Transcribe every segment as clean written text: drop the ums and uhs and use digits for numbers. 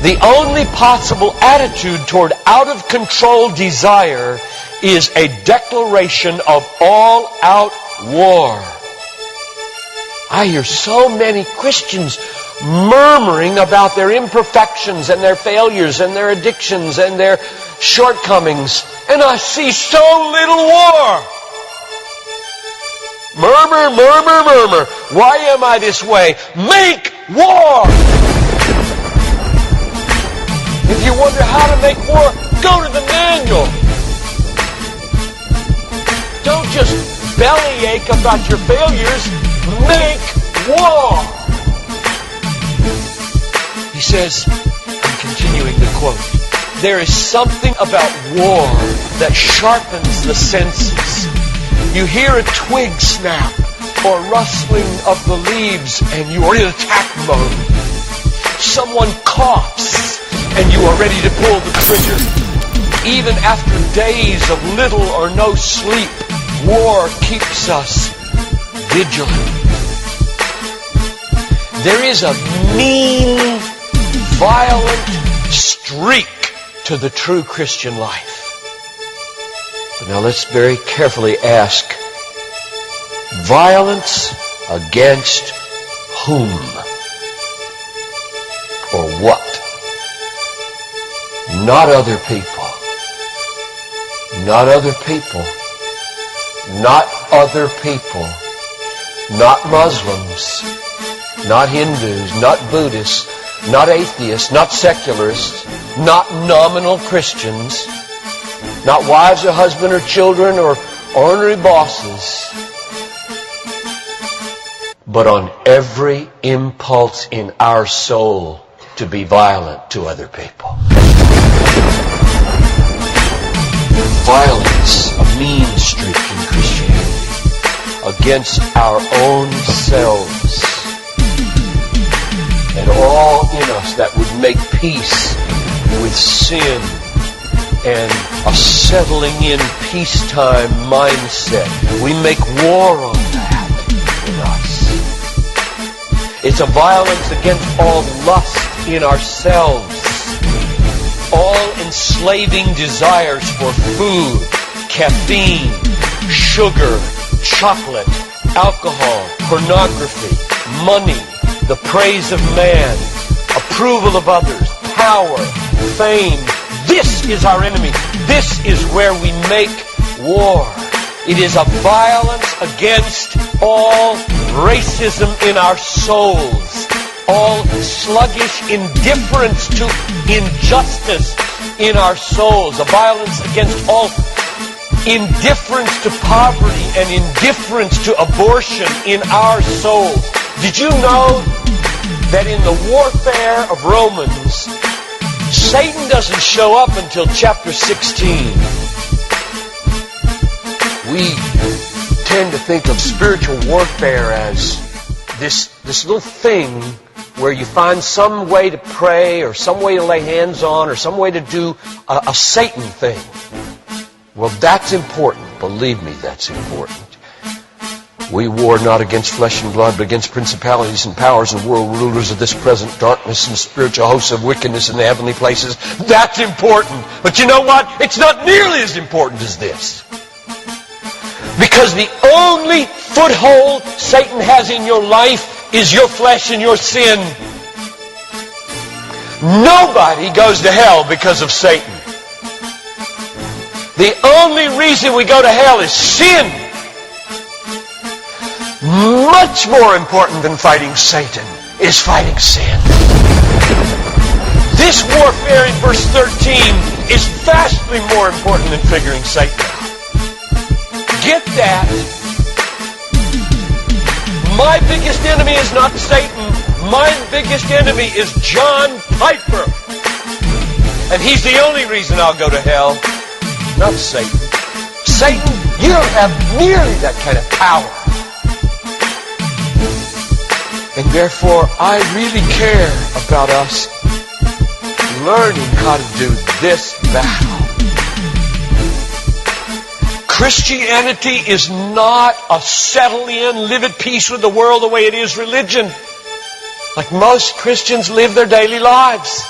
The only possible attitude toward out-of-control desire is a declaration of all-out war. I hear so many Christians murmuring about their imperfections and their failures and their addictions and their shortcomings, and I see so little war. Murmur, murmur, murmur. Why am I this way? Make war! If you wonder how to make war, go to the manual. Don't just bellyache about your failures. Make war! He says, I'm continuing the quote, there is something about war that sharpens the senses. You hear a twig snap or rustling of the leaves and you are in attack mode. Someone coughs and you are ready to pull the trigger. Even after days of little or no sleep, war keeps us vigilant. There is a mean, violent streak to the true Christian life. But now let's very carefully ask, violence against whom? Or what? Not other people. Not other people. Not other people. Not Muslims. Not Hindus. Not Buddhists. Not atheists. Not secularists. Not nominal Christians. Not wives or husband or children or ornery bosses. But on every impulse in our soul to be violent to other people. Violence, a mean streak in Christianity, against our own selves. And all in us that would make peace with sin and a settling in peacetime mindset. We make war on that in us. It's a violence against all lust in ourselves. All enslaving desires for food, caffeine, sugar, chocolate, alcohol, pornography, money, the praise of man, approval of others, power, fame. This is our enemy. This is where we make war. It is a violence against all racism in our souls, all sluggish indifference to injustice in our souls, a violence against all indifference to poverty and indifference to abortion in our souls. Did you know that in the warfare of Romans, Satan doesn't show up until chapter 16? We tend to think of spiritual warfare as this little thing where you find some way to pray or some way to lay hands on or some way to do a Satan thing. Well, that's important. Believe me, that's important. We war not against flesh and blood, but against principalities and powers and world rulers of this present darkness and spiritual hosts of wickedness in the heavenly places. That's important. But you know what? It's not nearly as important as this. Because the only foothold Satan has in your life is your flesh and your sin. Nobody goes to hell because of Satan. The only reason we go to hell is sin. Much more important than fighting Satan is fighting sin. This warfare in verse 13 is vastly more important than figuring Satan out. Get that. My biggest enemy is not Satan. My biggest enemy is John Piper. And he's the only reason I'll go to hell, not Satan. Satan, you don't have nearly that kind of power. And therefore, I really care about us learning how to do this battle. Christianity is not a settle in, live at peace with the world the way it is religion. Like most Christians live their daily lives.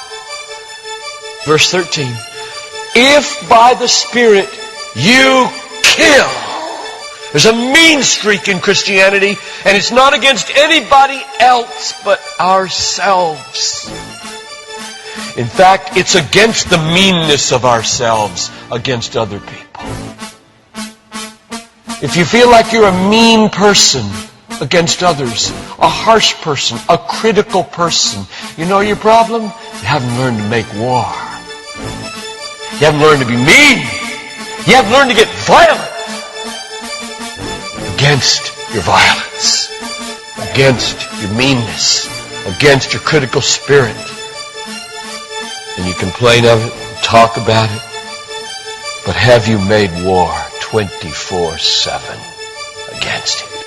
Verse 13. If by the Spirit you kill. There's a mean streak in Christianity, and it's not against anybody else but ourselves. In fact, it's against the meanness of ourselves against other people. If you feel like you're a mean person against others, a harsh person, a critical person, you know your problem? You haven't learned to make war. You haven't learned to be mean. You haven't learned to get violent against your violence, against your meanness, against your critical spirit. And you complain of it, talk about it, but have you made war 24/7 against it?